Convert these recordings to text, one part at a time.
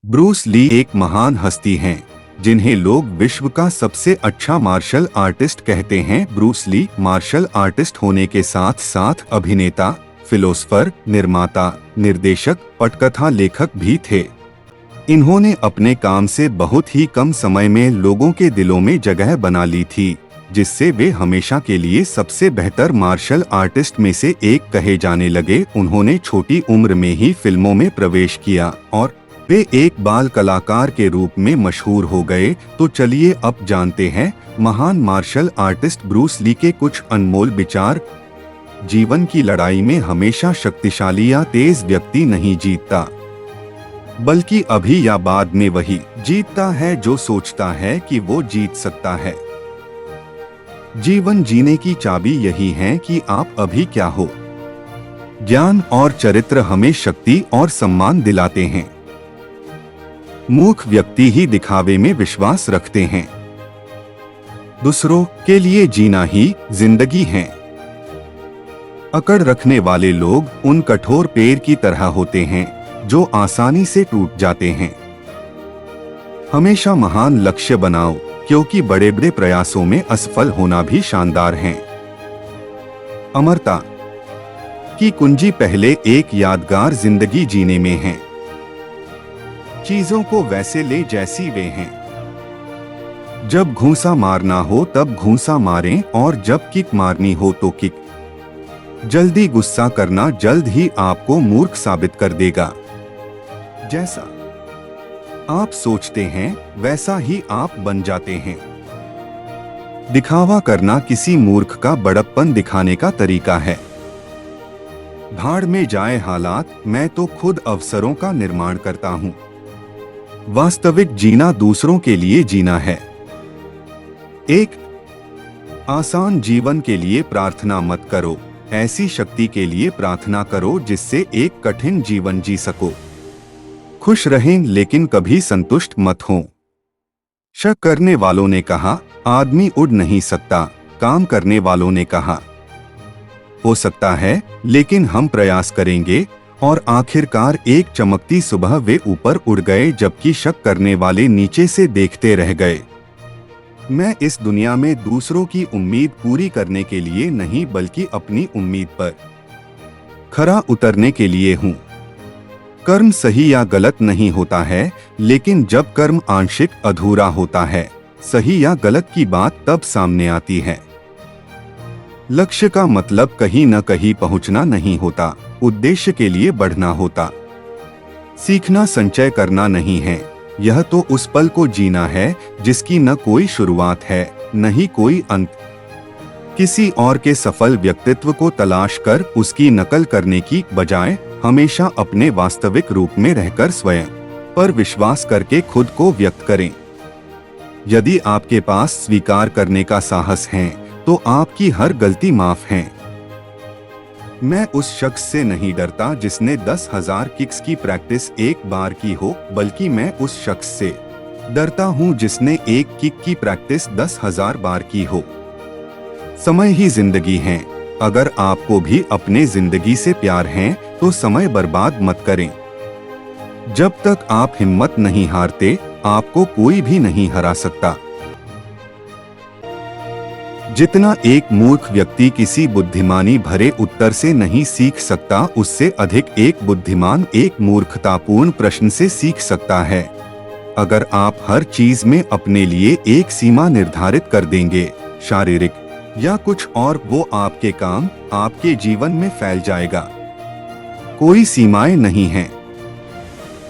Bruce Lee एक महान हस्ती हैं, जिन्हें लोग विश्व का सबसे अच्छा मार्शल आर्टिस्ट कहते हैं। ब्रूस ली मार्शल आर्टिस्ट होने के साथ साथ अभिनेता, फिलोसफर, निर्माता, निर्देशक, पटकथा लेखक भी थे। इन्होंने अपने काम से बहुत ही कम समय में लोगों के दिलों में जगह बना ली थी, जिससे वे हमेशा के लिए सबसे बेहतर मार्शल आर्टिस्ट में से एक कहे जाने लगे। उन्होंने छोटी उम्र में ही फिल्मों में प्रवेश किया और वे एक बाल कलाकार के रूप में मशहूर हो गए। तो चलिए अब जानते हैं महान मार्शल आर्टिस्ट ब्रूस ली के कुछ अनमोल विचार। जीवन की लड़ाई में हमेशा शक्तिशाली या तेज व्यक्ति नहीं जीतता, बल्कि अभी या बाद में वही जीतता है जो सोचता है कि वो जीत सकता है। जीवन जीने की चाबी यही है कि आप अभी क्या हो। ज्ञान और चरित्र हमें शक्ति और सम्मान दिलाते हैं। मूर्ख व्यक्ति ही दिखावे में विश्वास रखते हैं। दूसरों के लिए जीना ही जिंदगी है। अकड़ रखने वाले लोग उन कठोर पेड़ की तरह होते हैं जो आसानी से टूट जाते हैं। हमेशा महान लक्ष्य बनाओ, क्योंकि बड़े बड़े प्रयासों में असफल होना भी शानदार है। अमरता की कुंजी पहले एक यादगार जिंदगी जीने में है। चीजों को वैसे ले जैसी वे हैं। जब घूंसा मारना हो तब घूंसा मारें, और जब किक मारनी हो तो किक। जल्दी गुस्सा करना जल्द ही आपको मूर्ख साबित कर देगा। जैसा आप सोचते हैं वैसा ही आप बन जाते हैं। दिखावा करना किसी मूर्ख का बड़प्पन दिखाने का तरीका है। भाड़ में जाए हालात, मैं तो खुद अवसरों का निर्माण करता हूं। वास्तविक जीना दूसरों के लिए जीना है। एक आसान जीवन के लिए प्रार्थना मत करो, ऐसी शक्ति के लिए प्रार्थना करो जिससे एक कठिन जीवन जी सको। खुश रहें लेकिन कभी संतुष्ट मत हो। शक करने वालों ने कहा आदमी उड़ नहीं सकता, काम करने वालों ने कहा हो सकता है, लेकिन हम प्रयास करेंगे। और आखिरकार एक चमकती सुबह वे ऊपर उड़ गए, जबकि शक करने वाले नीचे से देखते रह गए। मैं इस दुनिया में दूसरों की उम्मीद पूरी करने के लिए नहीं, बल्कि अपनी उम्मीद पर खरा उतरने के लिए हूँ। कर्म सही या गलत नहीं होता है, लेकिन जब कर्म आंशिक अधूरा होता है, सही या गलत की बात तब सामने आती है। लक्ष्य का मतलब कहीं न कहीं पहुंचना नहीं होता, उद्देश्य के लिए बढ़ना होता। सीखना संचय करना नहीं है, यह तो उस पल को जीना है जिसकी न कोई शुरुआत है न ही कोई अंत। किसी और के सफल व्यक्तित्व को तलाश कर उसकी नकल करने की बजाय हमेशा अपने वास्तविक रूप में रहकर स्वयं पर विश्वास करके खुद को व्यक्त करें। यदि आपके पास स्वीकार करने का साहस है तो आपकी हर गलती माफ है। मैं उस शख्स से नहीं डरता जिसने 10,000 किक्स की प्रैक्टिस एक बार की हो, बल्कि मैं उस शख्स से डरता हूं जिसने एक किक की प्रैक्टिस 10,000 बार की हो। समय ही जिंदगी है। अगर आपको भी अपने जिंदगी से प्यार है तो समय बर्बाद मत करें। जब तक आप हिम्मत नहीं हारते, आपको कोई भी नहीं हरा सकता। जितना एक मूर्ख व्यक्ति किसी बुद्धिमानी भरे उत्तर से नहीं सीख सकता, उससे अधिक एक बुद्धिमान एक मूर्खतापूर्ण प्रश्न से सीख सकता है। अगर आप हर चीज में अपने लिए एक सीमा निर्धारित कर देंगे, शारीरिक या कुछ और, वो आपके काम, आपके जीवन में फैल जाएगा। कोई सीमाएं नहीं हैं,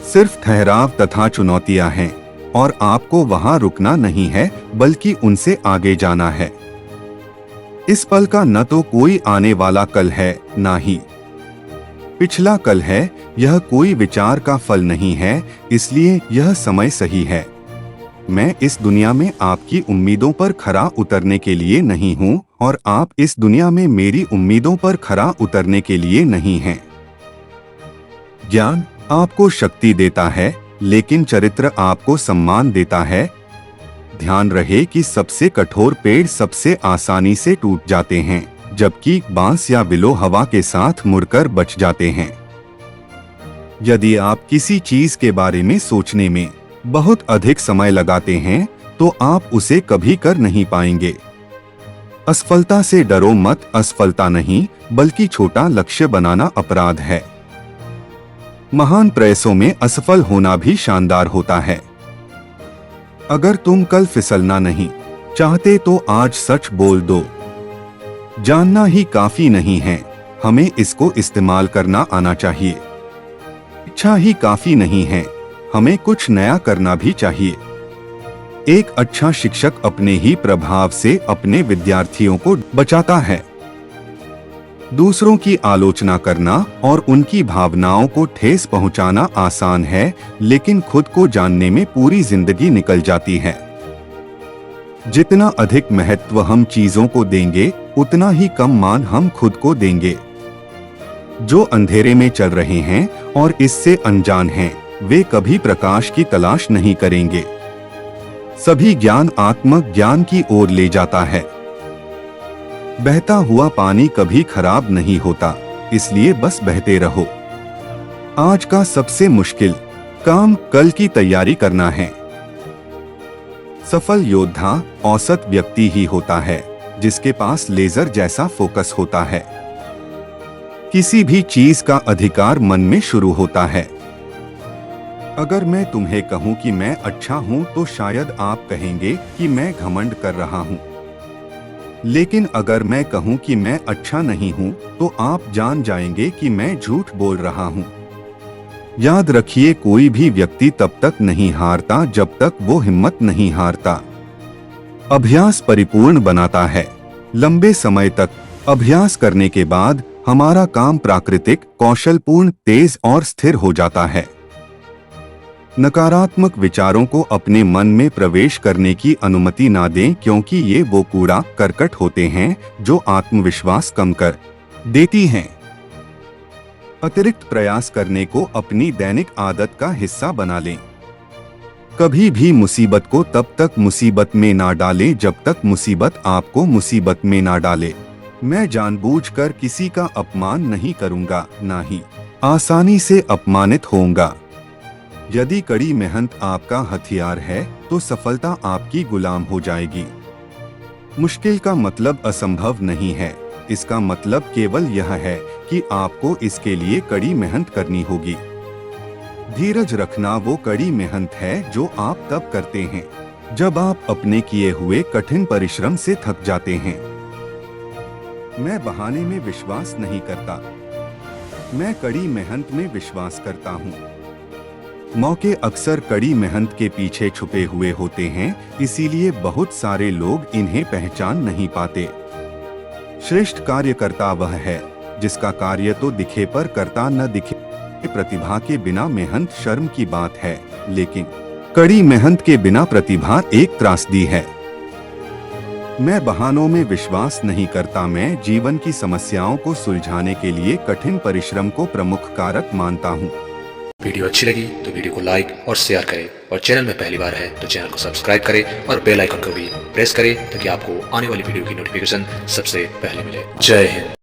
सिर्फ ठहराव तथा चुनौतियां हैं, और आपको वहां रुकना नहीं है बल्कि उनसे आगे जाना है। इस पल का न तो कोई आने वाला कल है, ना ही पिछला कल है। यह कोई विचार का फल नहीं है, इसलिए यह समय सही है। मैं इस दुनिया में आपकी उम्मीदों पर खरा उतरने के लिए नहीं हूँ, और आप इस दुनिया में मेरी उम्मीदों पर खरा उतरने के लिए नहीं हैं। ज्ञान आपको शक्ति देता है, लेकिन चरित्र आपको सम्मान देता है। ध्यान रहे कि सबसे कठोर पेड़ सबसे आसानी से टूट जाते हैं, जबकि बांस या विलो हवा के साथ मुड़कर बच जाते हैं। यदि आप किसी चीज के बारे में सोचने में बहुत अधिक समय लगाते हैं तो आप उसे कभी कर नहीं पाएंगे। असफलता से डरो मत, असफलता नहीं बल्कि छोटा लक्ष्य बनाना अपराध है। महान प्रयासों में असफल होना भी शानदार होता है। अगर तुम कल फिसलना नहीं चाहते तो आज सच बोल दो। जानना ही काफी नहीं है, हमें इसको इस्तेमाल करना आना चाहिए। इच्छा ही काफी नहीं है, हमें कुछ नया करना भी चाहिए। एक अच्छा शिक्षक अपने ही प्रभाव से अपने विद्यार्थियों को बचाता है। दूसरों की आलोचना करना और उनकी भावनाओं को ठेस पहुंचाना आसान है, लेकिन खुद को जानने में पूरी जिंदगी निकल जाती है। जितना अधिक महत्व हम चीजों को देंगे, उतना ही कम मान हम खुद को देंगे। जो अंधेरे में चल रहे हैं और इससे अनजान हैं, वे कभी प्रकाश की तलाश नहीं करेंगे। सभी ज्ञान आत्मज्ञान की ओर ले जाता है। बहता हुआ पानी कभी खराब नहीं होता, इसलिए बस बहते रहो। आज का सबसे मुश्किल काम कल की तैयारी करना है। सफल योद्धा औसत व्यक्ति ही होता है जिसके पास लेजर जैसा फोकस होता है। किसी भी चीज का अधिकार मन में शुरू होता है। अगर मैं तुम्हें कहूं कि मैं अच्छा हूं तो शायद आप कहेंगे कि मैं घमंड कर रहा हूं। लेकिन अगर मैं कहूं कि मैं अच्छा नहीं हूं तो आप जान जाएंगे कि मैं झूठ बोल रहा हूं। याद रखिए, कोई भी व्यक्ति तब तक नहीं हारता जब तक वो हिम्मत नहीं हारता। अभ्यास परिपूर्ण बनाता है। लंबे समय तक अभ्यास करने के बाद हमारा काम प्राकृतिक, कौशलपूर्ण, तेज और स्थिर हो जाता है। नकारात्मक विचारों को अपने मन में प्रवेश करने की अनुमति ना दें, क्योंकि ये वो कूड़ा करकट होते हैं जो आत्मविश्वास कम कर देती हैं। अतिरिक्त प्रयास करने को अपनी दैनिक आदत का हिस्सा बना लें। कभी भी मुसीबत को तब तक मुसीबत में ना डालें जब तक मुसीबत आपको मुसीबत में ना डाले। मैं जानबूझकर किसी का अपमान नहीं करूंगा, ना ही आसानी से अपमानित होऊंगा। यदि कड़ी मेहनत आपका हथियार है तो सफलता आपकी गुलाम हो जाएगी। मुश्किल का मतलब असंभव नहीं है, इसका मतलब केवल यह है कि आपको इसके लिए कड़ी मेहनत करनी होगी। धीरज रखना वो कड़ी मेहनत है जो आप तब करते हैं जब आप अपने किए हुए कठिन परिश्रम से थक जाते हैं। मैं बहाने में विश्वास नहीं करता, मैं कड़ी मेहनत में विश्वास करता हूँ। मौके अक्सर कड़ी मेहनत के पीछे छुपे हुए होते हैं, इसीलिए बहुत सारे लोग इन्हें पहचान नहीं पाते। श्रेष्ठ कार्यकर्ता वह है जिसका कार्य तो दिखे पर करता न दिखे। प्रतिभा के बिना मेहनत शर्म की बात है, लेकिन कड़ी मेहनत के बिना प्रतिभा एक त्रासदी है। मैं बहानों में विश्वास नहीं करता, मैं जीवन की समस्याओं को सुलझाने के लिए कठिन परिश्रम को प्रमुख कारक मानता हूँ। वीडियो अच्छी लगी तो वीडियो को लाइक और शेयर करें, और चैनल में पहली बार है तो चैनल को सब्सक्राइब करें और बेल आइकन को भी प्रेस करें ताकि आपको आने वाली वीडियो की नोटिफिकेशन सबसे पहले मिले। जय हिंद।